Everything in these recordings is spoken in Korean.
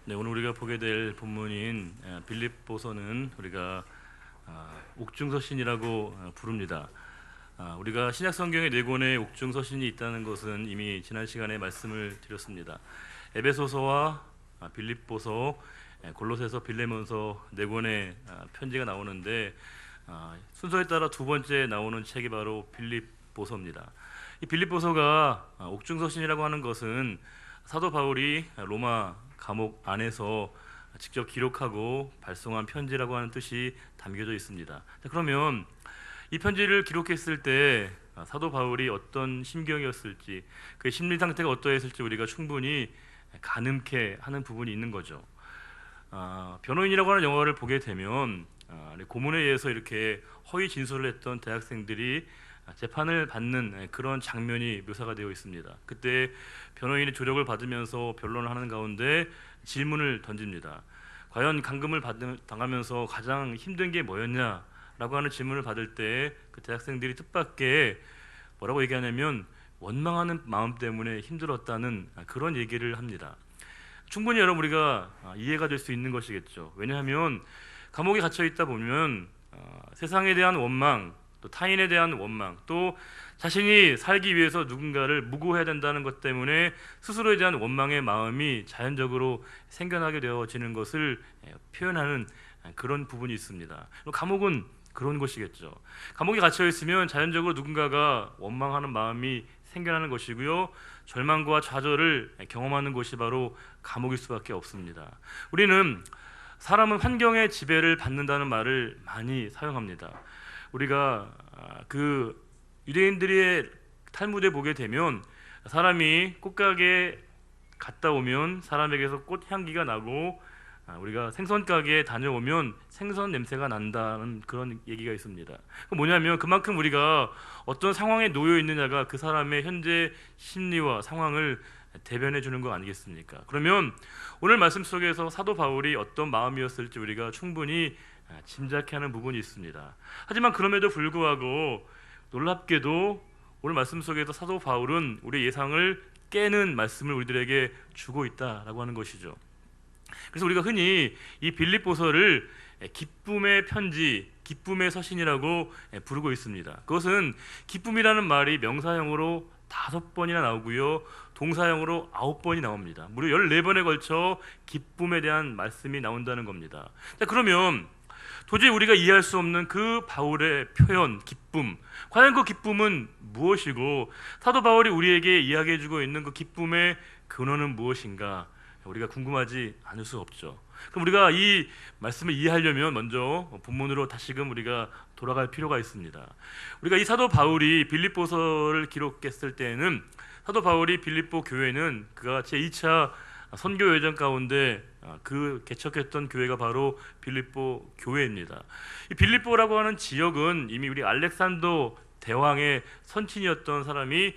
네, 오늘 우리가 보게 될 본문인 빌립보서는 우리가 옥중서신이라고 부릅니다. 우리가 신약 성경에 네 권의 옥중서신이 있다는 것은 이미 지난 시간에 말씀을 드렸습니다. 에베소서와 빌립보서, 골로새서, 빌레몬서 네 권의 편지가 나오는데 순서에 따라 두 번째 나오는 책이 바로 빌립보서입니다. 이 빌립보서가 옥중서신이라고 하는 것은 사도 바울이 로마 감옥 안에서 직접 기록하고 발송한 편지라고 하는 뜻이 담겨져 있습니다. 자, 그러면 이 편지를 기록했을 때 사도 바울이 어떤 심경이었을지, 그의 심리 상태가 어떠했을지 우리가 충분히 가늠케 하는 부분이 있는 거죠. 변호인이라고 하는 영화를 보게 되면 고문에 의해서 이렇게 허위 진술을 했던 대학생들이 재판을 받는 그런 장면이 묘사가 되어 있습니다. 그때 변호인의 조력을 받으면서 변론을 하는 가운데 질문을 던집니다. 과연 감금을 당하면서 가장 힘든 게 뭐였냐라고 하는 질문을 받을 때 그 대학생들이 뜻밖의 뭐라고 얘기하냐면 원망하는 마음 때문에 힘들었다는 그런 얘기를 합니다. 충분히 여러분 우리가 이해가 될 수 있는 것이겠죠. 왜냐하면 감옥에 갇혀 있다 보면 세상에 대한 원망, 또 타인에 대한 원망, 또 자신이 살기 위해서 누군가를 무고해야 된다는 것 때문에 스스로에 대한 원망의 마음이 자연적으로 생겨나게 되어지는 것을 표현하는 그런 부분이 있습니다. 감옥은 그런 곳이겠죠. 감옥에 갇혀 있으면 자연적으로 누군가가 원망하는 마음이 생겨나는 것이고요, 절망과 좌절을 경험하는 곳이 바로 감옥일 수밖에 없습니다. 우리는 사람은 환경의 지배를 받는다는 말을 많이 사용합니다. 우리가 그 유대인들의 탈무드에 보게 되면 사람이 꽃가게에 갔다 오면 사람에게서 꽃향기가 나고 우리가 생선 가게에 다녀오면 생선 냄새가 난다는 그런 얘기가 있습니다. 그 뭐냐면 그만큼 우리가 어떤 상황에 놓여 있느냐가 그 사람의 현재 심리와 상황을 대변해 주는 거 아니겠습니까? 그러면 오늘 말씀 속에서 사도 바울이 어떤 마음이었을지 우리가 충분히 짐작케 하는 부분이 있습니다. 하지만 그럼에도 불구하고 놀랍게도 오늘 말씀 속에서 사도 바울은 우리의 예상을 깨는 말씀을 우리들에게 주고 있다라고 하는 것이죠. 그래서 우리가 흔히 이 빌립보서를 기쁨의 편지, 기쁨의 서신이라고 부르고 있습니다. 그것은 기쁨이라는 말이 명사형으로 5번이나 나오고요, 동사형으로 9번이 나옵니다. 무려 14번에 걸쳐 기쁨에 대한 말씀이 나온다는 겁니다. 자, 그러면 도저히 우리가 이해할 수 없는 그 바울의 표현, 기쁨, 과연 그 기쁨은 무엇이고 사도 바울이 우리에게 이야기해주고 있는 그 기쁨의 근원은 무엇인가, 우리가 궁금하지 않을 수 없죠. 그럼 우리가 이 말씀을 이해하려면 먼저 본문으로 다시금 우리가 돌아갈 필요가 있습니다. 우리가 이 사도 바울이 빌립보서를 기록했을 때에는 사도 바울이 빌립보 교회는 그가 제2차 선교 여정 가운데 그 개척했던 교회가 바로 빌립보 교회입니다. 이 빌립보라고 하는 지역은 이미 우리 알렉산더 대왕의 선친이었던 사람이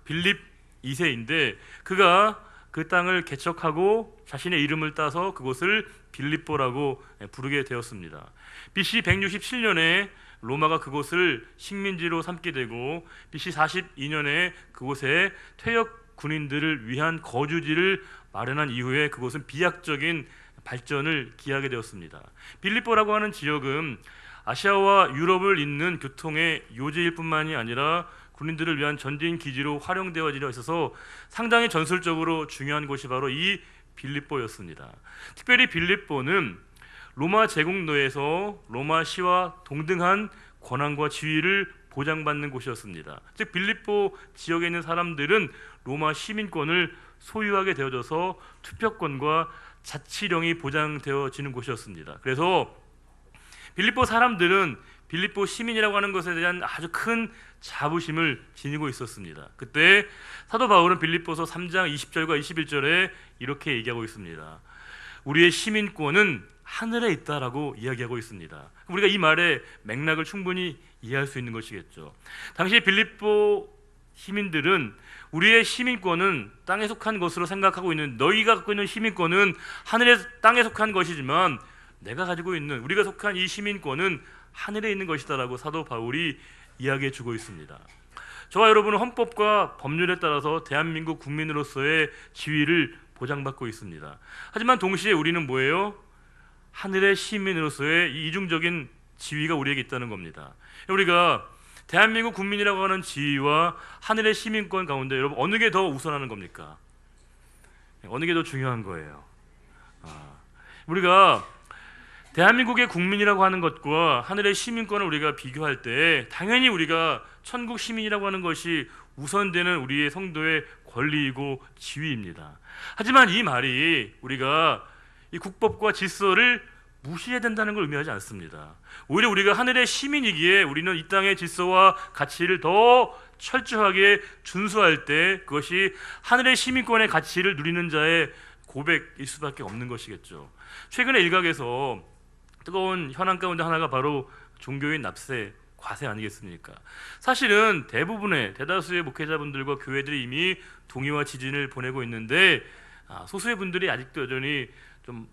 빌립 2세인데 그가 그 땅을 개척하고 자신의 이름을 따서 그곳을 빌립보라고 부르게 되었습니다. BC 167년에 로마가 그곳을 식민지로 삼게 되고 BC 42년에 그곳에 퇴역 군인들을 위한 거주지를 마련한 이후에 그곳은 비약적인 발전을 기하게 되었습니다. 빌립보라고 하는 지역은 아시아와 유럽을 잇는 교통의 요지일 뿐만이 아니라 군인들을 위한 전진 기지로 활용되어지려 있어서 상당히 전술적으로 중요한 곳이 바로 이 빌립보였습니다. 특별히 빌립보는 로마 제국노에서 로마시와 동등한 권한과 지위를 보장받는 곳이었습니다. 즉 빌립보 지역에 있는 사람들은 로마 시민권을 소유하게 되어져서 투표권과 자치령이 보장되어지는 곳이었습니다. 그래서 빌립보 사람들은 빌립보 시민이라고 하는 것에 대한 아주 큰 자부심을 지니고 있었습니다. 그때 사도 바울은 빌립보서 3장 20절과 21절에 이렇게 얘기하고 있습니다. 우리의 시민권은 하늘에 있다라고 이야기하고 있습니다. 우리가 이 말의 맥락을 충분히 이해할 수 있는 것이겠죠. 당시 빌립보 시민들은 우리의 시민권은 땅에 속한 것으로 생각하고 있는, 너희가 갖고 있는 시민권은 하늘의 땅에 속한 것이지만 내가 가지고 있는, 우리가 속한 이 시민권은 하늘에 있는 것이다라고 사도 바울이 이야기해 주고 있습니다. 저와 여러분은 헌법과 법률에 따라서 대한민국 국민으로서의 지위를 보장받고 있습니다. 하지만 동시에 우리는 뭐예요? 하늘의 시민으로서의 이 이중적인 지위가 우리에게 있다는 겁니다. 우리가 대한민국 국민이라고 하는 지위와 하늘의 시민권 가운데 여러분 어느 게 더 우선하는 겁니까? 어느 게 더 중요한 거예요? 우리가 대한민국의 국민이라고 하는 것과 하늘의 시민권을 우리가 비교할 때 당연히 우리가 천국 시민이라고 하는 것이 우선되는 우리의 성도의 권리이고 지위입니다. 하지만 이 말이 우리가 이 국법과 질서를 무시해야 된다는 걸 의미하지 않습니다. 오히려 우리가 하늘의 시민이기에 우리는 이 땅의 질서와 가치를 더 철저하게 준수할 때 그것이 하늘의 시민권의 가치를 누리는 자의 고백일 수밖에 없는 것이겠죠. 최근에 일각에서 뜨거운 현안 가운데 하나가 바로 종교인 납세, 과세 아니겠습니까? 사실은 대다수의 목회자분들과 교회들이 이미 동의와 지진을 보내고 있는데 소수의 분들이 아직도 여전히 좀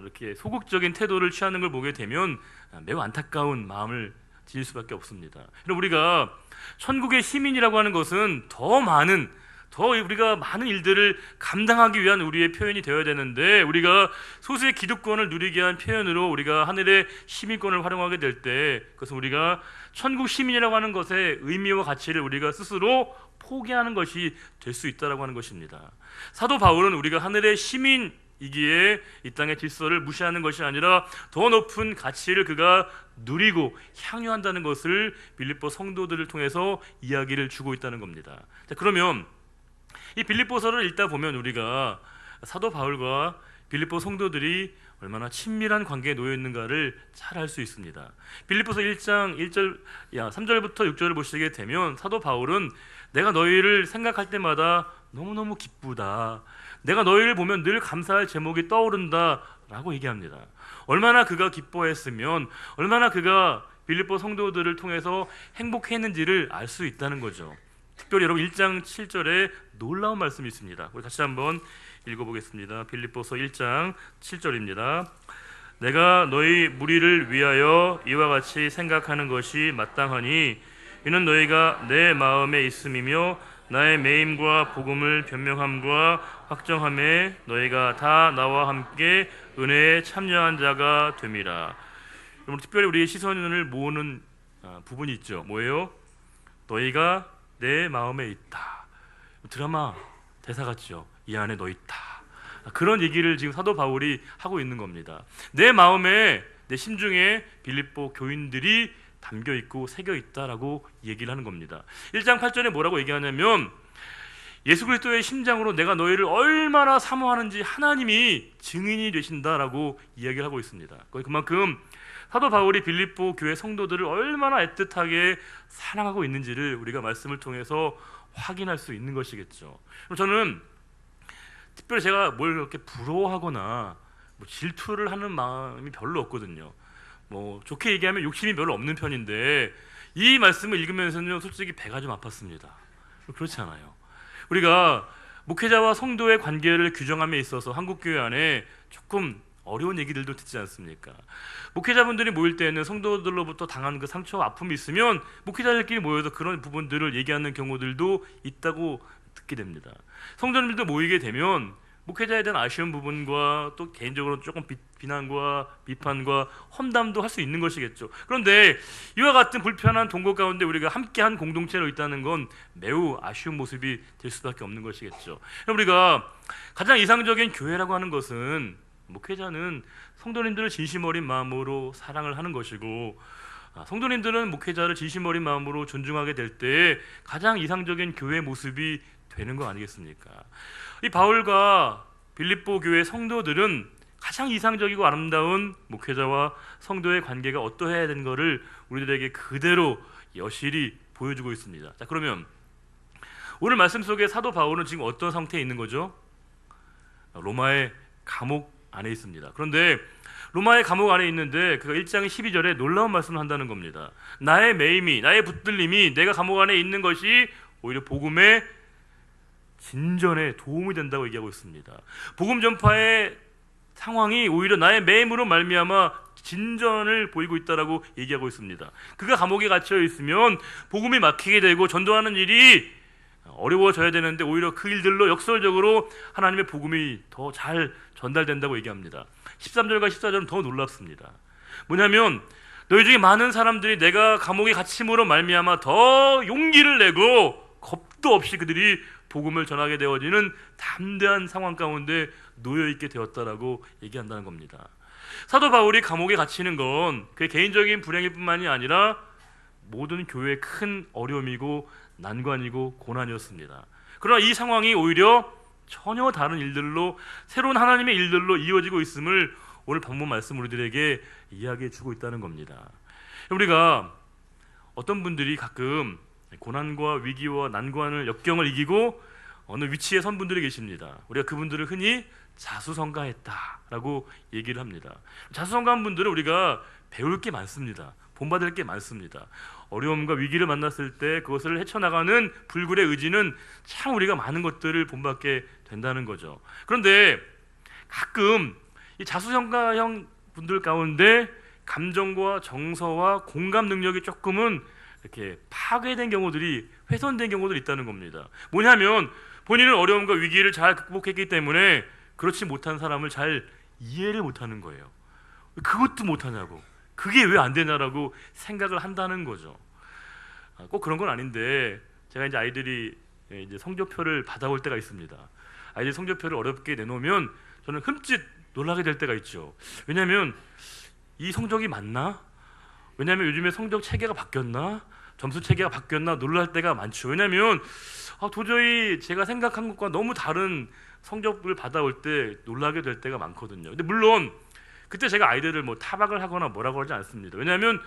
이렇게 소극적인 태도를 취하는 걸 보게 되면 매우 안타까운 마음을 지닐 수밖에 없습니다. 우리가 천국의 시민이라고 하는 것은 더 우리가 많은 일들을 감당하기 위한 우리의 표현이 되어야 되는데 우리가 소수의 기득권을 누리게 한 표현으로 우리가 하늘의 시민권을 활용하게 될 때 그것은 우리가 천국 시민이라고 하는 것의 의미와 가치를 우리가 스스로 포기하는 것이 될 수 있다라고 하는 것입니다. 사도 바울은 우리가 하늘의 시민이기에 이 땅의 질서를 무시하는 것이 아니라 더 높은 가치를 그가 누리고 향유한다는 것을 빌립보 성도들을 통해서 이야기를 주고 있다는 겁니다. 자, 그러면 이 빌립보서를 읽다 보면 우리가 사도 바울과 빌립보 성도들이 얼마나 친밀한 관계에 놓여 있는가를 잘 알 수 있습니다. 빌립보서 1장 3절부터 6절을 보시게 되면 사도 바울은 내가 너희를 생각할 때마다 너무너무 기쁘다. 내가 너희를 보면 늘 감사할 제목이 떠오른다 라고 얘기합니다. 얼마나 그가 기뻐했으면 얼마나 그가 빌립보 성도들을 통해서 행복했는지를 알 수 있다는 거죠. 특별히 여러분 1장 7절에 놀라운 말씀이 있습니다. 우리 같이 한번 읽어보겠습니다. 빌립보서 1장 7절입니다. 내가 너희 무리를 위하여 이와 같이 생각하는 것이 마땅하니 이는 너희가 내 마음에 있음이며 나의 매임과 복음을 변명함과 확정함에 너희가 다 나와 함께 은혜에 참여한 자가 됨이라. 여러분 특별히 우리의 시선을 모으는 부분이 있죠. 뭐예요? 너희가 내 마음에 있다. 드라마 대사 같죠. 이 안에 너 있다. 그런 얘기를 지금 사도 바울이 하고 있는 겁니다. 내 마음에 내 심중에 빌립보 교인들이 담겨 있고 새겨 있다라고 얘기를 하는 겁니다. 1장 8절에 뭐라고 얘기하냐면 예수 그리스도의 심장으로 내가 너희를 얼마나 사모하는지 하나님이 증인이 되신다라고 이야기를 하고 있습니다. 그만큼 사도 바울이 빌립보 교회 성도들을 얼마나 애틋하게 사랑하고 있는지를 우리가 말씀을 통해서 확인할 수 있는 것이겠죠. 저는 특별히 제가 뭘 그렇게 부러워하거나 질투를 하는 마음이 별로 없거든요. 좋게 얘기하면 욕심이 별로 없는 편인데 이 말씀을 읽으면서는 솔직히 배가 좀 아팠습니다. 그렇지 않아요. 우리가 목회자와 성도의 관계를 규정함에 있어서 한국교회 안에 조금 어려운 얘기들도 듣지 않습니까? 목회자분들이 모일 때는 성도들로부터 당한 그 상처와 아픔이 있으면 목회자들끼리 모여서 그런 부분들을 얘기하는 경우들도 있다고 듣게 됩니다. 성도님들도 모이게 되면 목회자에 대한 아쉬운 부분과 또 개인적으로 조금 비난과 비판과 험담도 할 수 있는 것이겠죠. 그런데 이와 같은 불편한 동거 가운데 우리가 함께한 공동체로 있다는 건 매우 아쉬운 모습이 될 수밖에 없는 것이겠죠. 우리가 가장 이상적인 교회라고 하는 것은 목회자는 성도님들을 진심 어린 마음으로 사랑을 하는 것이고 성도님들은 목회자를 진심 어린 마음으로 존중하게 될 때 가장 이상적인 교회 모습이 되는 거 아니겠습니까? 이 바울과 빌립보 교회 성도들은 가장 이상적이고 아름다운 목회자와 성도의 관계가 어떠해야 되는 것을 우리들에게 그대로 여실히 보여주고 있습니다. 자, 그러면 오늘 말씀 속에 사도 바울은 지금 어떤 상태에 있는 거죠? 로마의 감옥 안에 있습니다. 그런데 로마의 감옥 안에 있는데 그가 1장 12절에 놀라운 말씀을 한다는 겁니다. 나의 매임이, 나의 붙들림이 내가 감옥 안에 있는 것이 오히려 복음의 진전에 도움이 된다고 얘기하고 있습니다. 복음 전파의 상황이 오히려 나의 매임으로 말미암아 진전을 보이고 있다라고 얘기하고 있습니다. 그가 감옥에 갇혀 있으면 복음이 막히게 되고 전도하는 일이 어려워져야 되는데 오히려 그 일들로 역설적으로 하나님의 복음이 더 잘 전달된다고 얘기합니다. 13절과 14절은 더 놀랍습니다. 뭐냐면 너희 중에 많은 사람들이 내가 감옥에 갇힘으로 말미암아 더 용기를 내고 겁도 없이 그들이 복음을 전하게 되어지는 담대한 상황 가운데 놓여 있게 되었다라고 얘기한다는 겁니다. 사도 바울이 감옥에 갇히는 건 그의 개인적인 불행일 뿐만이 아니라 모든 교회의 큰 어려움이고 난관이고 고난이었습니다. 그러나 이 상황이 오히려 전혀 다른 일들로, 새로운 하나님의 일들로 이어지고 있음을 오늘 본문 말씀 우리들에게 이야기해 주고 있다는 겁니다. 우리가 어떤 분들이 가끔 고난과 위기와 난관을, 역경을 이기고 어느 위치에 선 분들이 계십니다. 우리가 그분들을 흔히 자수성가했다라고 얘기를 합니다. 자수성가한 분들은 우리가 배울 게 많습니다. 본받을 게 많습니다. 어려움과 위기를 만났을 때 그것을 헤쳐나가는 불굴의 의지는 참 우리가 많은 것들을 본받게 된다는 거죠. 그런데 가끔 이 자수성가형 분들 가운데 감정과 정서와 공감 능력이 조금은 이렇게 파괴된 경우들이, 훼손된 경우들이 있다는 겁니다. 뭐냐면 본인은 어려움과 위기를 잘 극복했기 때문에 그렇지 못한 사람을 잘 이해를 못하는 거예요. 그것도 못하냐고, 그게 왜 안 되냐라고 생각을 한다는 거죠. 꼭 그런 건 아닌데, 제가 이제 아이들이 이제 성적표를 받아올 때가 있습니다. 아이들 성적표를 어렵게 내놓으면 저는 흠칫 놀라게 될 때가 있죠. 왜냐하면 이 성적이 맞나? 왜냐하면 요즘에 성적 체계가 바뀌었나? 점수 체계가 바뀌었나? 놀랄 때가 많죠. 왜냐하면 도저히 제가 생각한 것과 너무 다른 성적을 받아올 때 놀라게 될 때가 많거든요. 근데 물론 그때 제가 아이들을 뭐 타박을 하거나 뭐라고 하지 않습니다. 왜냐하면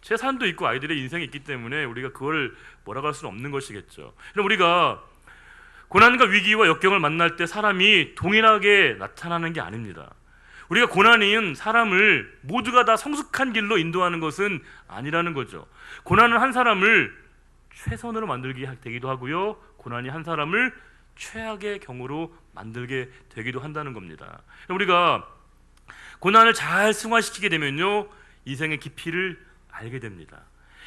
제 삶도 있고 아이들의 인생이 있기 때문에 우리가 그걸 뭐라고 할 수는 없는 것이겠죠. 그럼 우리가 고난과 위기와 역경을 만날 때 사람이 동일하게 나타나는 게 아닙니다. 우리가 고난인 사람을 모두가 다 성숙한 길로 인도하는 것은 아니라는 거죠. 고난은 한 사람을 최선으로 만들게 되기도 하고요, 고난이 한 사람을 최악의 경우로 만들게 되기도 한다는 겁니다. 우리가 고난을 잘 승화시키게 되면요, 인생의 깊이를 알게 됩니다.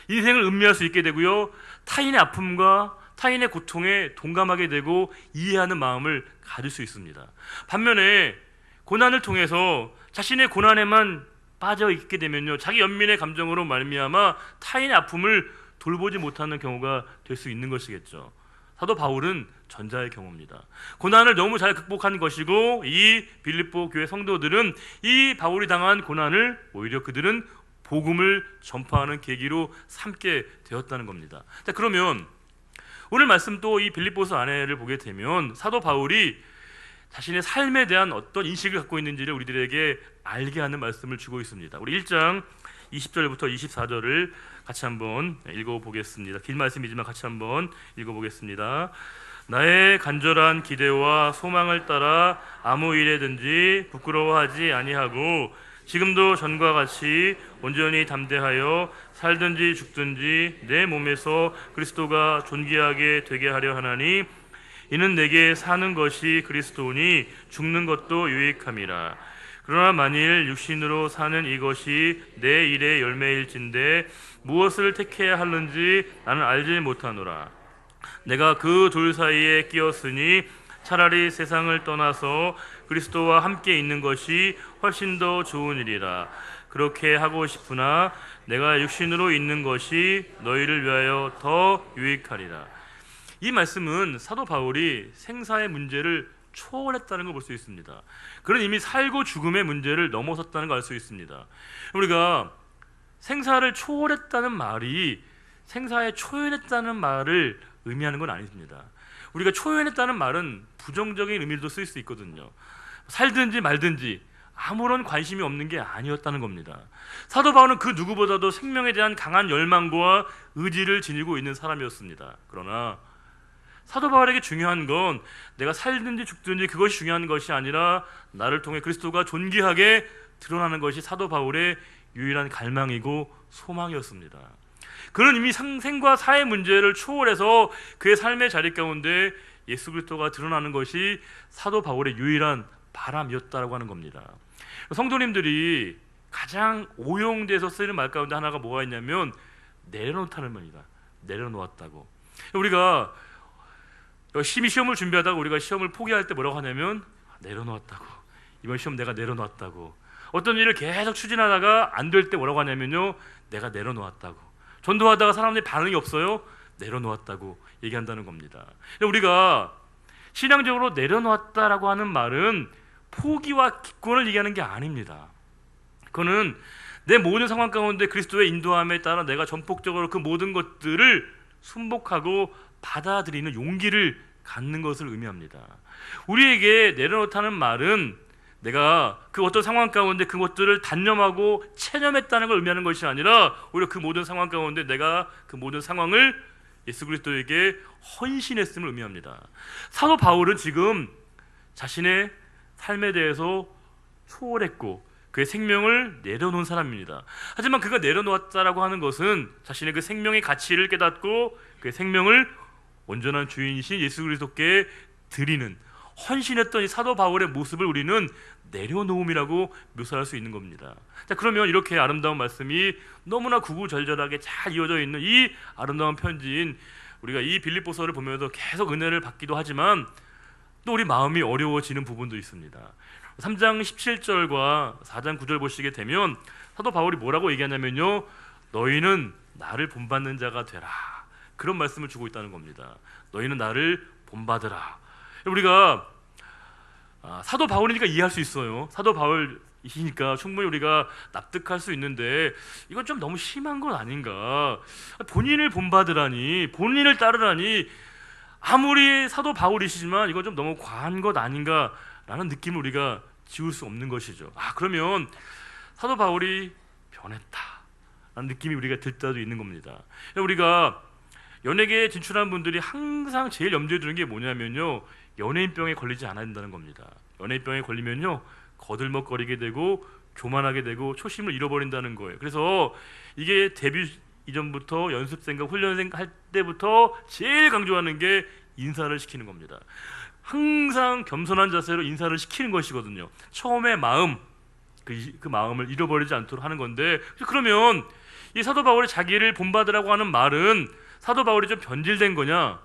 인생을 음미할 수 있게 되고요, 타인의 아픔과 타인의 고통에 동감하게 되고 이해하는 마음을 가질 수 있습니다. 반면에 고난을 통해서 자신의 고난에만 빠져 있게 되면요, 자기 연민의 감정으로 말미암아 타인의 아픔을 돌보지 못하는 경우가 될 수 있는 것이겠죠. 사도 바울은 전자의 경우입니다. 고난을 너무 잘 극복한 것이고, 이 빌립보 교회 성도들은 이 바울이 당한 고난을 오히려 그들은 복음을 전파하는 계기로 삼게 되었다는 겁니다. 자, 그러면 오늘 말씀 또 이 빌립보서 안에를 보게 되면 사도 바울이 자신의 삶에 대한 어떤 인식을 갖고 있는지를 우리들에게 알게 하는 말씀을 주고 있습니다. 우리 1장 20절부터 24절을 같이 한번 읽어보겠습니다. 긴 말씀이지만 같이 한번 읽어보겠습니다. 나의 간절한 기대와 소망을 따라 아무 일에든지 부끄러워하지 아니하고 지금도 전과 같이 온전히 담대하여 살든지 죽든지 내 몸에서 그리스도가 존귀하게 되게 하려 하나니 이는 내게 사는 것이 그리스도니 죽는 것도 유익함이라. 그러나 만일 육신으로 사는 이것이 내 일의 열매일진데 무엇을 택해야 하는지 나는 알지 못하노라. 내가 그 둘 사이에 끼었으니 차라리 세상을 떠나서 그리스도와 함께 있는 것이 훨씬 더 좋은 일이라. 그렇게 하고 싶으나 내가 육신으로 있는 것이 너희를 위하여 더 유익하리라. 이 말씀은 사도 바울이 생사의 문제를 초월했다는 걸 볼 수 있습니다. 그는 이미 살고 죽음의 문제를 넘어섰다는 걸 알 수 있습니다. 우리가 생사를 초월했다는 말이 생사에 초연했다는 말을 의미하는 건 아닙니다. 우리가 초연했다는 말은 부정적인 의미도 쓸 수 있거든요. 살든지 말든지 아무런 관심이 없는 게 아니었다는 겁니다. 사도 바울은 그 누구보다도 생명에 대한 강한 열망과 의지를 지니고 있는 사람이었습니다. 그러나 사도 바울에게 중요한 건 내가 살든지 죽든지 그것이 중요한 것이 아니라 나를 통해 그리스도가 존귀하게 드러나는 것이 사도 바울의 유일한 갈망이고 소망이었습니다. 그는 이미 생과 사의 문제를 초월해서 그의 삶의 자리 가운데 예수 그리스도가 드러나는 것이 사도 바울의 유일한 바람이었다고 하는 겁니다. 성도님들이 가장 오용돼서 쓰는 말 가운데 하나가 뭐가 있냐면 내려놓다는 말입니다. 내려놓았다고. 우리가 열심히 시험을 준비하다가 우리가 시험을 포기할 때 뭐라고 하냐면 내려놓았다고. 이번 시험 내가 내려놓았다고. 어떤 일을 계속 추진하다가 안 될 때 뭐라고 하냐면요, 내가 내려놓았다고. 전도하다가 사람들이 반응이 없어요, 내려놓았다고 얘기한다는 겁니다. 우리가 신앙적으로 내려놓았다라고 하는 말은 포기와 기권을 얘기하는 게 아닙니다. 그거는 내 모든 상황 가운데 그리스도의 인도함에 따라 내가 전폭적으로 그 모든 것들을 순복하고 받아들이는 용기를 갖는 것을 의미합니다. 우리에게 내려놓다는 말은 내가 그 어떤 상황 가운데 그것들을 단념하고 체념했다는 걸 의미하는 것이 아니라 오히려 그 모든 상황 가운데 내가 그 모든 상황을 예수 그리스도에게 헌신했음을 의미합니다. 사도 바울은 지금 자신의 삶에 대해서 초월했고 그의 생명을 내려놓은 사람입니다. 하지만 그가 내려놓았다라고 하는 것은 자신의 그 생명의 가치를 깨닫고 그의 생명을 온전한 주인이신 예수 그리스도께 드리는, 헌신했던 이 사도 바울의 모습을 우리는 내려놓음이라고 묘사할 수 있는 겁니다. 자, 그러면 이렇게 아름다운 말씀이 너무나 구구절절하게 잘 이어져 있는 이 아름다운 편지인 우리가 이 빌립보서를 보면서 계속 은혜를 받기도 하지만 또 우리 마음이 어려워지는 부분도 있습니다. 3장 17절과 4장 9절 보시게 되면 사도 바울이 뭐라고 얘기하냐면요, 너희는 나를 본받는 자가 되라, 그런 말씀을 주고 있다는 겁니다. 너희는 나를 본받으라. 우리가 사도 바울이니까 이해할 수 있어요. 사도 바울이니까 충분히 우리가 납득할 수 있는데 이건 좀 너무 심한 건 아닌가. 본인을 본받으라니, 본인을 따르라니, 아무리 사도 바울이시지만 이건 좀 너무 과한 것 아닌가라는 느낌을 우리가 지울 수 없는 것이죠. 그러면 사도 바울이 변했다라는 느낌이 우리가 들 때도 있는 겁니다. 우리가 연예계에 진출한 분들이 항상 제일 염두에 두는 게 뭐냐면요, 연예인병에 걸리지 않아야 된다는 겁니다. 연예인병에 걸리면요, 거들먹거리게 되고 교만하게 되고 초심을 잃어버린다는 거예요. 그래서 이게 데뷔 이전부터 연습생과 훈련생 할 때부터 제일 강조하는 게 인사를 시키는 겁니다. 항상 겸손한 자세로 인사를 시키는 것이거든요. 처음에 마음, 그 마음을 잃어버리지 않도록 하는 건데, 그러면 이 사도 바울이 자기를 본받으라고 하는 말은 사도 바울이 좀 변질된 거냐?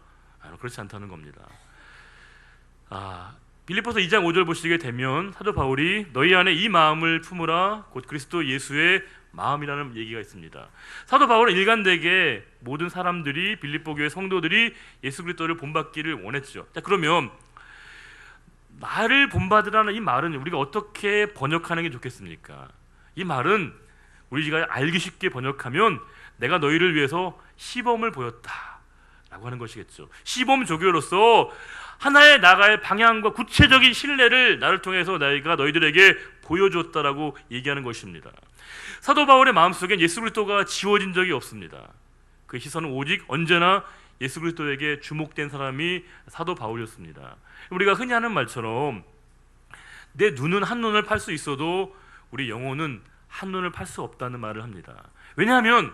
그렇지 않다는 겁니다. 빌립보서 2장 5절 보시게 되면 사도 바울이 너희 안에 이 마음을 품으라, 곧 그리스도 예수의 마음이라는 얘기가 있습니다. 사도 바울은 일관되게 모든 사람들이, 빌립보 교회 성도들이 예수 그리스도를 본받기를 원했죠. 자, 그러면 나를 본받으라는 이 말은 우리가 어떻게 번역하는 게 좋겠습니까? 이 말은 우리가 알기 쉽게 번역하면 내가 너희를 위해서 시범을 보였다라고 하는 것이겠죠. 시범 조교로서 하나의 나갈 방향과 구체적인 신뢰를 나를 통해서 내가 너희들에게 보여줬다라고 얘기하는 것입니다. 사도 바울의 마음속엔 예수 그리스도가 지워진 적이 없습니다. 그 시선은 오직 언제나 예수 그리스도에게 주목된 사람이 사도 바울이었습니다. 우리가 흔히 하는 말처럼 내 눈은 한눈을 팔 수 있어도 우리 영혼은 한눈을 팔 수 없다는 말을 합니다. 왜냐하면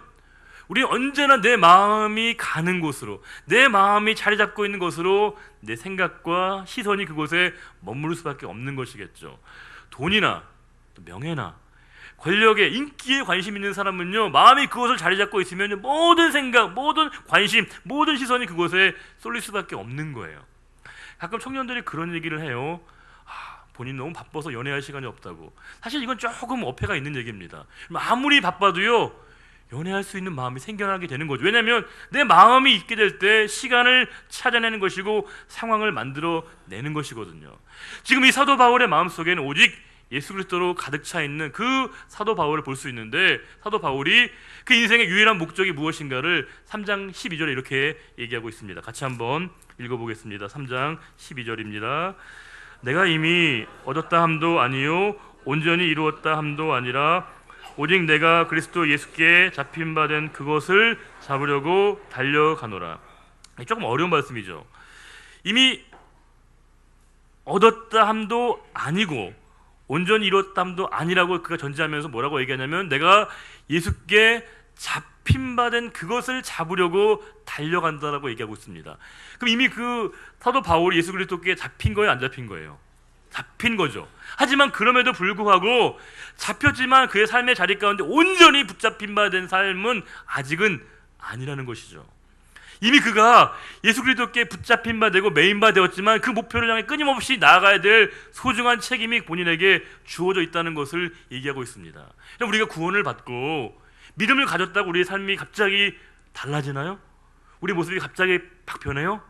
우리 언제나 내 마음이 가는 곳으로, 내 마음이 자리 잡고 있는 곳으로 내 생각과 시선이 그곳에 머무를 수밖에 없는 것이겠죠. 돈이나 명예나 권력에, 인기에 관심 있는 사람은요, 마음이 그곳을 자리 잡고 있으면 모든 생각, 모든 관심, 모든 시선이 그곳에 쏠릴 수밖에 없는 거예요. 가끔 청년들이 그런 얘기를 해요. 본인 너무 바빠서 연애할 시간이 없다고. 사실 이건 조금 어폐가 있는 얘기입니다. 아무리 바빠도요, 연애할 수 있는 마음이 생겨나게 되는 거죠. 왜냐하면 내 마음이 있게 될 때 시간을 찾아내는 것이고 상황을 만들어내는 것이거든요. 지금 이 사도 바울의 마음속에는 오직 예수 그리스도로 가득 차 있는 그 사도 바울을 볼 수 있는데, 사도 바울이 그 인생의 유일한 목적이 무엇인가를 3장 12절에 이렇게 얘기하고 있습니다. 같이 한번 읽어보겠습니다. 3장 12절입니다. 내가 이미 얻었다 함도 아니요 온전히 이루었다 함도 아니라 오직 내가 그리스도 예수께 잡힌 바 된 그것을 잡으려고 달려가노라. 조금 어려운 말씀이죠. 이미 얻었다 함도 아니고 온전히 이뤘다 함도 아니라고 그가 전제하면서 뭐라고 얘기하냐면 내가 예수께 잡힌 바 된 그것을 잡으려고 달려간다라고 얘기하고 있습니다. 그럼 이미 그 사도 바울이 예수 그리스도께 잡힌 거예요, 안 잡힌 거예요? 잡힌 거죠. 하지만 그럼에도 불구하고 잡혔지만 그의 삶의 자리 가운데 온전히 붙잡힌 바 된 삶은 아직은 아니라는 것이죠. 이미 그가 예수 그리스도께 붙잡힌 바 되고 메인 바 되었지만 그 목표를 향해 끊임없이 나아가야 될 소중한 책임이 본인에게 주어져 있다는 것을 얘기하고 있습니다. 우리가 구원을 받고 믿음을 가졌다고 우리의 삶이 갑자기 달라지나요? 우리 모습이 갑자기 팍 변해요?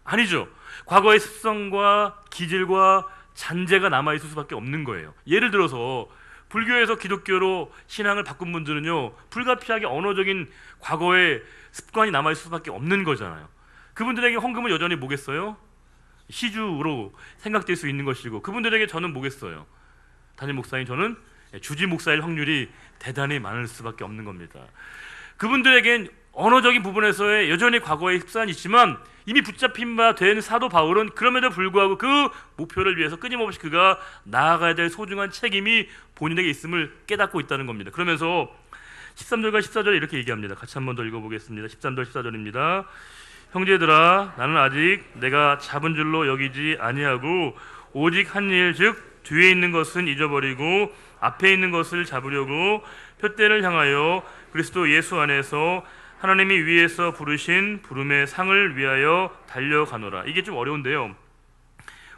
아니죠. 과거의 습성과 기질과 잔재가 남아있을 수밖에 없는 거예요. 예를 들어서 불교에서 기독교로 신앙을 바꾼 분들은요, 불가피하게 언어적인 과거의 습관이 남아있을 수밖에 없는 거잖아요. 그분들에게 헌금은 여전히 뭐겠어요? 시주로 생각될 수 있는 것이고, 그분들에게 저는 뭐겠어요? 담임 목사인 저는 주지 목사일 확률이 대단히 많을 수밖에 없는 겁니다. 그분들에겐 언어적인 부분에서의 여전히 과거의 습관이 있지만 이미 붙잡힌 바 된 사도 바울은 그럼에도 불구하고 그 목표를 위해서 끊임없이 그가 나아가야 될 소중한 책임이 본인에게 있음을 깨닫고 있다는 겁니다. 그러면서 13절과 14절에 이렇게 얘기합니다. 같이 한 번 더 읽어보겠습니다. 13절 14절입니다. 형제들아, 나는 아직 내가 잡은 줄로 여기지 아니하고 오직 한 일, 즉 뒤에 있는 것은 잊어버리고 앞에 있는 것을 잡으려고 표대를 향하여 그리스도 예수 안에서 하나님이 위에서 부르신 부름의 상을 위하여 달려가노라. 이게 좀 어려운데요,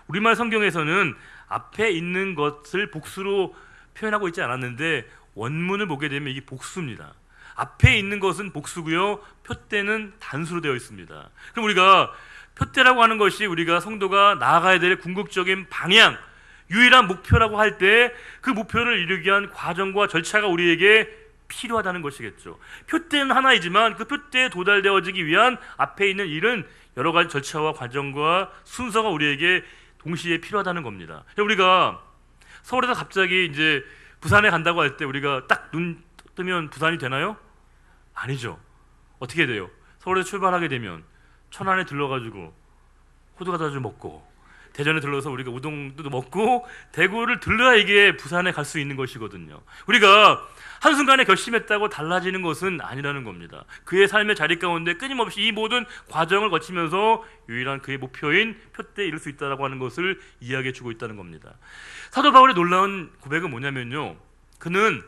우리말 성경에서는 앞에 있는 것을 복수로 표현하고 있지 않았는데 원문을 보게 되면 이게 복수입니다. 앞에 있는 것은 복수고요, 표대는 단수로 되어 있습니다. 그럼 우리가 표대라고 하는 것이 우리가 성도가 나아가야 될 궁극적인 방향, 유일한 목표라고 할 때 그 목표를 이루기 위한 과정과 절차가 우리에게 필요하다는 것이겠죠. 표대는 하나이지만 그 표대에 도달되어지기 위한 앞에 있는 일은 여러 가지 절차와 과정과 순서가 우리에게 동시에 필요하다는 겁니다. 우리가 서울에서 갑자기 이제 부산에 간다고 할 때 우리가 딱 눈 뜨면 부산이 되나요? 아니죠. 어떻게 돼요? 서울에서 출발하게 되면 천안에 들러가지고 호두과자주 먹고, 대전에 들러서 우리가 우동도 먹고, 대구를 들러야 이게 부산에 갈 수 있는 것이거든요. 우리가 한순간에 결심했다고 달라지는 것은 아니라는 겁니다. 그의 삶의 자리 가운데 끊임없이 이 모든 과정을 거치면서 유일한 그의 목표인 표대에 이를 수 있다고 하는 것을 이야기해 주고 있다는 겁니다. 사도 바울의 놀라운 고백은 뭐냐면요, 그는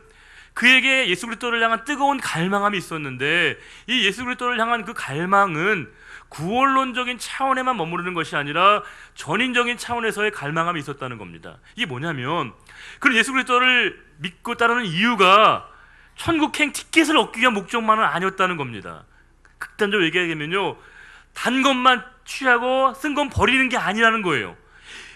그에게 예수 그리스도를 향한 뜨거운 갈망함이 있었는데 이 예수 그리스도를 향한 그 갈망은 구원론적인 차원에만 머무르는 것이 아니라 전인적인 차원에서의 갈망함이 있었다는 겁니다. 이게 뭐냐면 그는 예수 그리스도를 믿고 따르는 이유가 천국행 티켓을 얻기 위한 목적만은 아니었다는 겁니다. 극단적으로 얘기하면요, 단 것만 취하고 쓴 건 버리는 게 아니라는 거예요.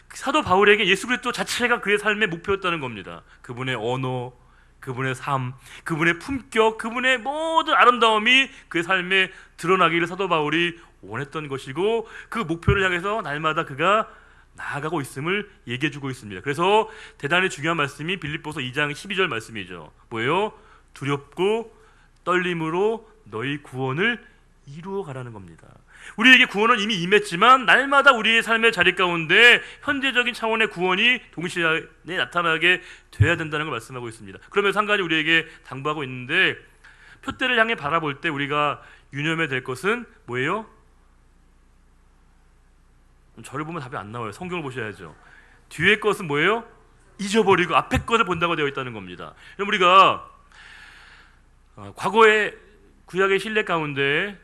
사도 바울에게 예수 그리스도 자체가 그의 삶의 목표였다는 겁니다. 그분의 언어, 그분의 삶, 그분의 품격, 그분의 모든 아름다움이 그의 삶에 드러나기를 사도 바울이 원했던 것이고 그 목표를 향해서 날마다 그가 나아가고 있음을 얘기해주고 있습니다. 그래서 대단히 중요한 말씀이 빌립보서 2장 12절 말씀이죠. 뭐예요? 두렵고 떨림으로 너희 구원을 이루어가라는 겁니다. 우리에게 구원은 이미 임했지만 날마다 우리의 삶의 자리 가운데 현재적인 차원의 구원이 동시에 나타나게 돼야 된다는 걸 말씀하고 있습니다. 그러면서 한 가지 우리에게 당부하고 있는데, 표대를 향해 바라볼 때 우리가 유념해야 될 것은 뭐예요? 저를 보면 답이 안 나와요. 성경을 보셔야죠. 뒤의 것은 뭐예요? 잊어버리고 앞의 것을 본다고 되어 있다는 겁니다. 그럼 우리가 과거의 구약의 신뢰 가운데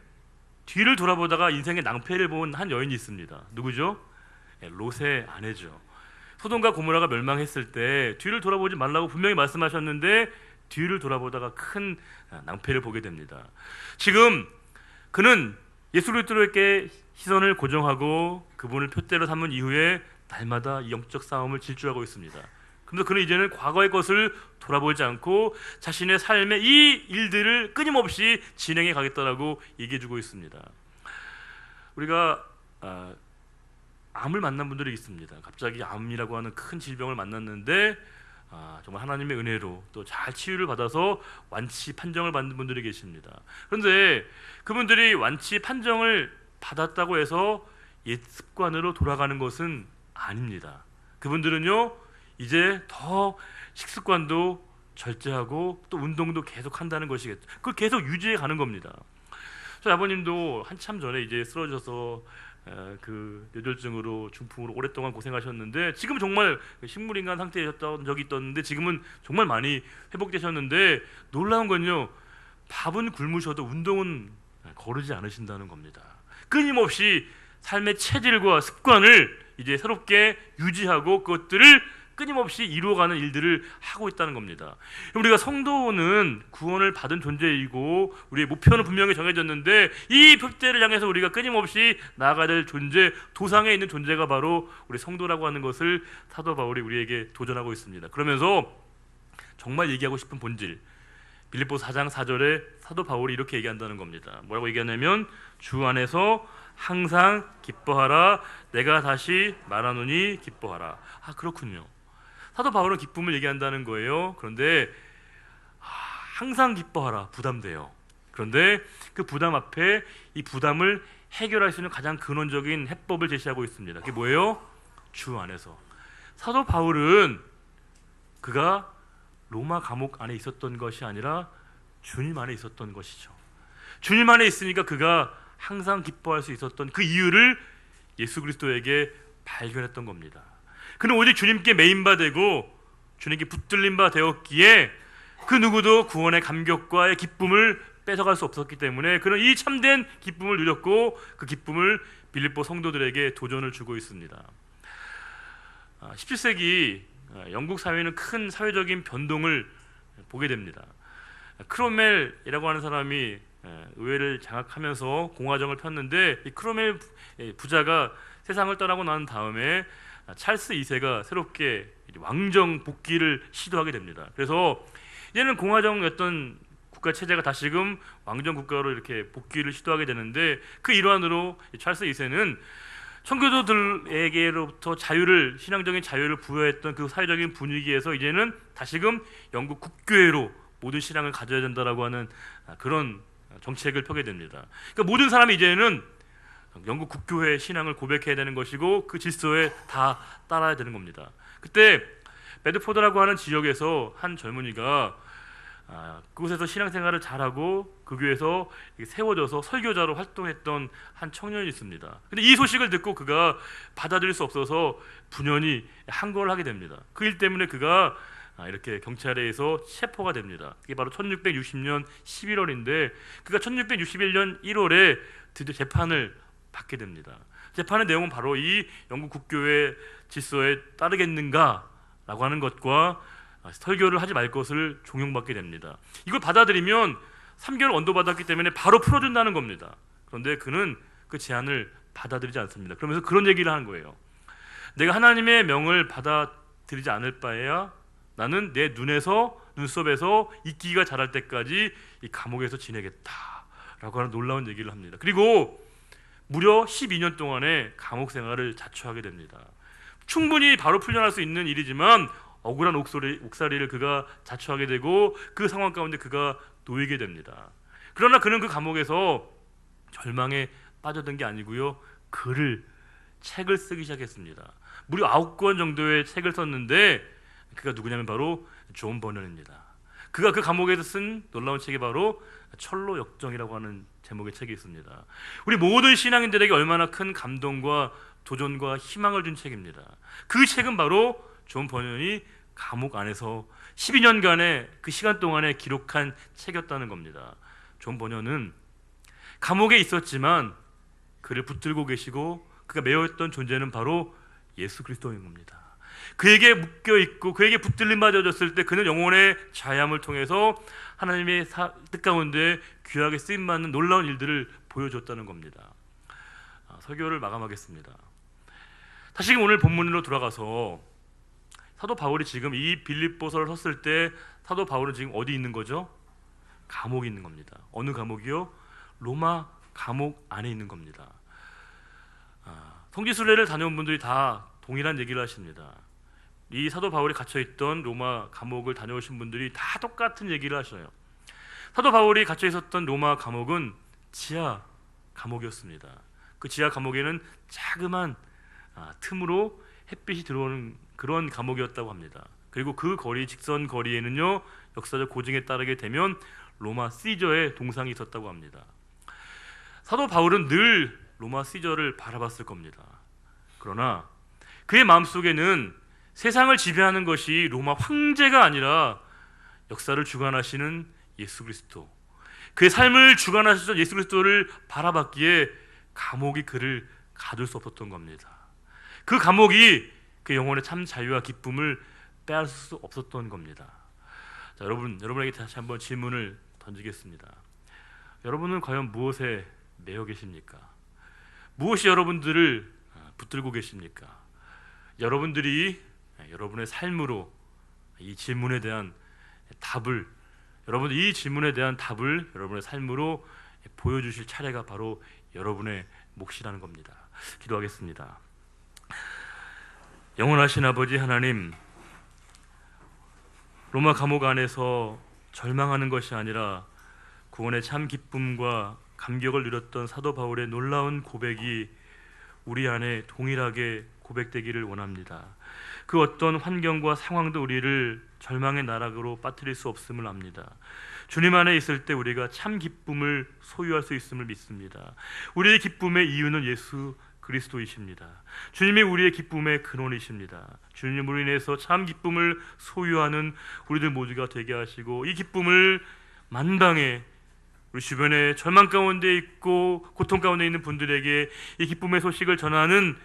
뒤를 돌아보다가 인생의 낭패를 본 한 여인이 있습니다. 누구죠? 롯의 아내죠. 소돔과 고모라가 멸망했을 때 뒤를 돌아보지 말라고 분명히 말씀하셨는데 뒤를 돌아보다가 큰 낭패를 보게 됩니다. 지금 그는 예수 그리스도에게 시선을 고정하고 그분을 표대로 삼은 이후에 날마다 영적 싸움을 질주하고 있습니다. 그래서 그는 이제는 과거의 것을 돌아보지 않고 자신의 삶의 이 일들을 끊임없이 진행해 가겠다라고 얘기해주고 있습니다. 우리가 암을 만난 분들이 있습니다. 갑자기 암이라고 하는 큰 질병을 만났는데 정말 하나님의 은혜로 또 잘 치유를 받아서 완치 판정을 받는 분들이 계십니다. 그런데 그분들이 완치 판정을 받았다고 해서 옛 습관으로 돌아가는 것은 아닙니다. 그분들은요, 이제 더 식습관도 절제하고 또 운동도 계속 한다는 것이겠죠. 그걸 계속 유지해 가는 겁니다. 저희 아버님도 한참 전에 이제 쓰러져서 그 뇌졸중으로 중풍으로 오랫동안 고생하셨는데 지금 정말 식물인간 상태였던 적이 있었는데 지금은 정말 많이 회복되셨는데 놀라운 건요, 밥은 굶으셔도 운동은 거르지 않으신다는 겁니다. 끊임없이 삶의 체질과 습관을 이제 새롭게 유지하고 그것들을 끊임없이 이루어가는 일들을 하고 있다는 겁니다. 우리가 성도는 구원을 받은 존재이고 우리의 목표는 분명히 정해졌는데 이 표대를 향해서 우리가 끊임없이 나아가야 될 존재, 도상에 있는 존재가 바로 우리 성도라고 하는 것을 사도 바울이 우리에게 도전하고 있습니다. 그러면서 정말 얘기하고 싶은 본질, 빌립보서 4장 4절에 사도 바울이 이렇게 얘기한다는 겁니다. 뭐라고 얘기하냐면 주 안에서 항상 기뻐하라. 내가 다시 말하노니 기뻐하라. 그렇군요. 사도 바울은 기쁨을 얘기한다는 거예요. 그런데 항상 기뻐하라. 부담돼요. 그런데 그 부담 앞에 이 부담을 해결할 수 있는 가장 근원적인 해법을 제시하고 있습니다. 그게 뭐예요? 주 안에서. 사도 바울은 그가 로마 감옥 안에 있었던 것이 아니라 주님 안에 있었던 것이죠. 주님 안에 있으니까 그가 항상 기뻐할 수 있었던 그 이유를 예수 그리스도에게 발견했던 겁니다. 그는 오직 주님께 메인바되고 주님께 붙들린 바 되었기에 그 누구도 구원의 감격과의 기쁨을 뺏어갈 수 없었기 때문에 그는 이 참된 기쁨을 누렸고 그 기쁨을 빌립보 성도들에게 도전을 주고 있습니다. 17세기 영국 사회는 큰 사회적인 변동을 보게 됩니다. 크롬웰이라고 하는 사람이 의회를 장악하면서 공화정을 폈는데 이 크롬웰 부자가 세상을 떠나고 난 다음에 찰스 2세가 새롭게 왕정 복귀를 시도하게 됩니다. 그래서 이제는 공화정이었던 국가 체제가 다시금 왕정 국가로 이렇게 복귀를 시도하게 되는데 그 일환으로 찰스 2세는 청교도들에게로부터 자유를, 신앙적인 자유를 부여했던 그 사회적인 분위기에서 이제는 다시금 영국 국교회로 모든 신앙을 가져야 된다라고 하는 그런 정책을 펴게 됩니다. 그러니까 모든 사람이 이제는 영국 국교회 신앙을 고백해야 되는 것이고 그 질서에 다 따라야 되는 겁니다. 그때 베드포드라고 하는 지역에서 한 젊은이가 그곳에서 신앙생활을 잘하고 그 교회에서 세워져서 설교자로 활동했던 한 청년이 있습니다. 근데 이 소식을 듣고 그가 받아들일 수 없어서 분연히 항거를 하게 됩니다. 그 일 때문에 그가 이렇게 경찰에 의해서 체포가 됩니다. 그게 바로 1660년 11월인데 그가 1661년 1월에 드디어 재판을 받게 됩니다. 재판의 내용은 바로 이 영국 국교회 질서에 따르겠는가라고 하는 것과 설교를 하지 말 것을 종용받게 됩니다. 이걸 받아들이면 3개월 언도받았기 때문에 바로 풀어준다는 겁니다. 그런데 그는 그 제안을 받아들이지 않습니다. 그러면서 그런 얘기를 하는 거예요. 내가 하나님의 명을 받아들이지 않을 바에야 나는 내 눈썹에서 이끼가 자랄 때까지 이 감옥에서 지내겠다라고 하는 놀라운 얘기를 합니다. 그리고 무려 12년 동안의 감옥 생활을 자초하게 됩니다. 충분히 바로 풀려날 수 있는 일이지만 억울한 옥살이를 그가 자초하게 되고 그 상황 가운데 그가 놓이게 됩니다. 그러나 그는 그 감옥에서 절망에 빠져든 게 아니고요. 책을 쓰기 시작했습니다. 무려 9권 정도의 책을 썼는데 그가 누구냐면 바로 존 버넌입니다. 그가 그 감옥에서 쓴 놀라운 책이 바로 철로 역정이라고 하는 제목의 책이 있습니다. 우리 모든 신앙인들에게 얼마나 큰 감동과 도전과 희망을 준 책입니다. 그 책은 바로 존 버넌이 감옥 안에서 12년간의 그 시간 동안에 기록한 책이었다는 겁니다. 존 버넌은 감옥에 있었지만 그를 붙들고 계시고 그가 매여있던 존재는 바로 예수 그리스도인 겁니다. 그에게 묶여있고 그에게 붙들림 맞아졌을 때 그는 영혼의 자유함을 통해서 하나님의 뜻 가운데 귀하게 쓰임받는 놀라운 일들을 보여줬다는 겁니다. 설교를 마감하겠습니다. 다시 오늘 본문으로 돌아가서 사도 바울이 지금 이 빌립보서를 썼을 때 사도 바울은 지금 어디 있는 거죠? 감옥에 있는 겁니다. 어느 감옥이요? 로마 감옥 안에 있는 겁니다. 성지순례를 다녀온 분들이 다 동일한 얘기를 하십니다. 이 사도 바울이 갇혀있던 로마 감옥을 다녀오신 분들이 다 똑같은 얘기를 하셔요. 사도 바울이 갇혀 있었던 로마 감옥은 지하 감옥이었습니다. 그 지하 감옥에는 자그만 틈으로 햇빛이 들어오는 그런 감옥이었다고 합니다. 그리고 그 거리, 직선 거리에는요 역사적 고증에 따르게 되면 로마 시저의 동상이 있었다고 합니다. 사도 바울은 늘 로마 시저를 바라봤을 겁니다. 그러나 그의 마음속에는 세상을 지배하는 것이 로마 황제가 아니라 역사를 주관하시는 예수 그리스도, 그의 삶을 주관하셨던 예수 그리스도를 바라봤기에 감옥이 그를 가둘 수 없었던 겁니다. 그 감옥이 그 영혼의 참 자유와 기쁨을 빼앗을 수 없었던 겁니다. 자, 여러분에게 다시 한번 질문을 던지겠습니다. 여러분은 과연 무엇에 매여 계십니까? 무엇이 여러분들을 붙들고 계십니까? 여러분들이 여러분의 삶으로 이 질문에 대한 답을 여러분의 삶으로 보여주실 차례가 바로 여러분의 몫이라는 겁니다. 기도하겠습니다. 영원하신 아버지 하나님, 로마 감옥 안에서 절망하는 것이 아니라 구원의 참 기쁨과 감격을 누렸던 사도 바울의 놀라운 고백이 우리 안에 동일하게 고백되기를 원합니다. 그 어떤 환경과 상황도 우리를 절망의 나락으로 빠뜨릴 수 없음을 압니다. 주님 안에 있을 때 우리가 참 기쁨을 소유할 수 있음을 믿습니다. 우리의 기쁨의 이유는 예수 그리스도이십니다. 주님이 우리의 기쁨의 근원이십니다. 주님으로 인해서 참 기쁨을 소유하는 우리들 모두가 되게 하시고, 이 기쁨을 만방에 우리 주변에 절망 가운데 있고 고통 가운데 있는 분들에게 이 기쁨의 소식을 전하는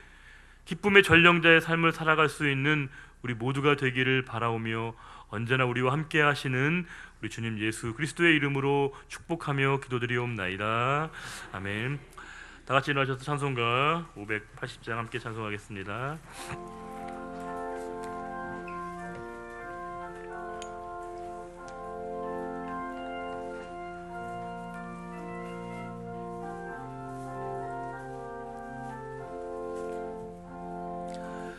기쁨의 전령자의 삶을 살아갈 수 있는 우리 모두가 되기를 바라오며, 언제나 우리와 함께 하시는 우리 주님 예수 그리스도의 이름으로 축복하며 기도드리옵나이다. 아멘. 다 같이 일어나셔서 찬송가 580장 함께 찬송하겠습니다.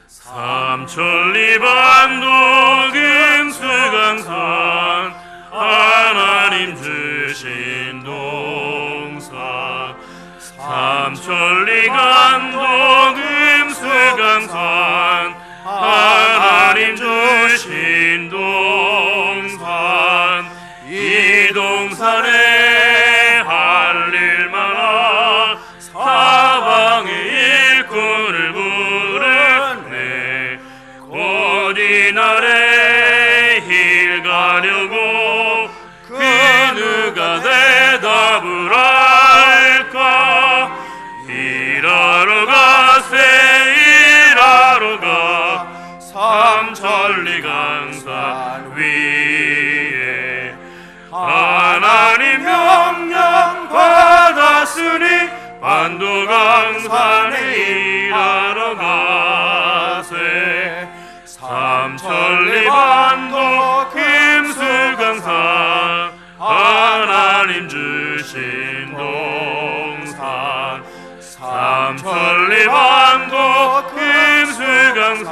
삼천리반도 금수강산 하나님 주신 동산, 삼천리간도 금수강산 하나님 주신 동산, 이 동산에 할릴만한 사방의 일꾼을 부르네. 곧 이날에 힐 가려고 그 누가 대답을 할까? 일하러 가 삼천리 강산 위에 하나님 명령 받았으니 반도강산에 일하러 가세. 삼천리 반도 금수강산 하나님 주신 동산, 삼천리 반도 금수강산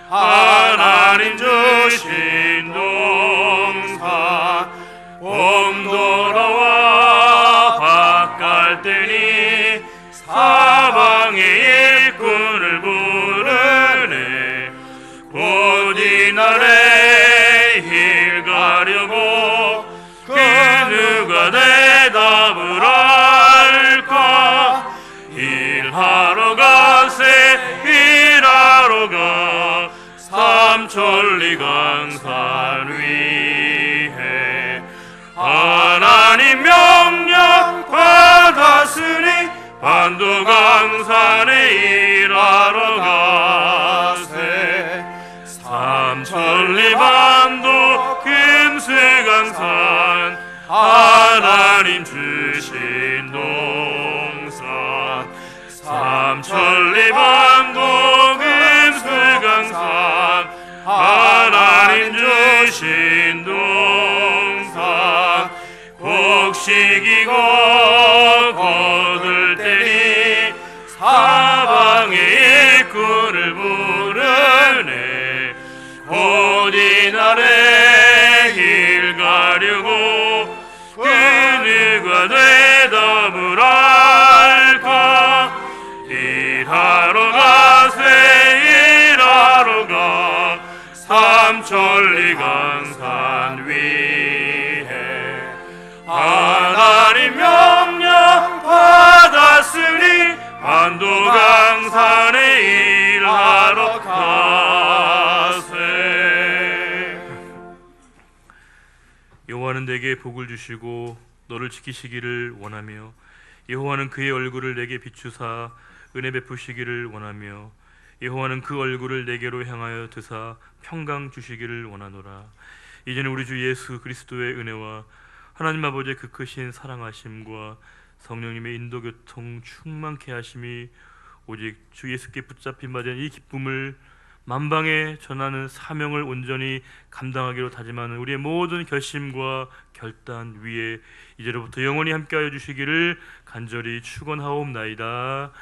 하나님 주신 동산, 봄 돌아와 밭갈 때니 사방의 일꾼을 부르네. 곧 이날에 일 가려고 그 누가 대답을 할까? 일하러 가세 일하러 가 삼천리 강산 위에 하나님 명령 받았으니 반도강산에 일하러 가세. 삼천리 반도 금수강산 하나님 주신 동산, 삼천리 반도 금수강산 하나님 주신 동산, 곡식이고 거둘 때니 사방의 일꾼을 부르네. 곧 이날에 일 가려고 그 누가 대답을 할까? 일하러 가세 일하러 가 삼천리 강산 위에 하나님 명령 받았으니 반도강산에 일하러 가세. 여호와는 내게 복을 주시고 너를 지키시기를 원하며 여호와는 그의 얼굴을 내게 비추사 은혜 베푸시기를 원하며 여호와는 그 얼굴을 내게로 향하여 드사 평강 주시기를 원하노라. 이제는 우리 주 예수 그리스도의 은혜와 하나님 아버지의 그 크신 사랑하심과 성령님의 인도교통 충만케 하심이 오직 주 예수께 붙잡힌 바 된 이 기쁨을 만방에 전하는 사명을 온전히 감당하기로 다짐하는 우리의 모든 결심과 결단 위에 이제로부터 영원히 함께하여 주시기를 간절히 축원하옵나이다.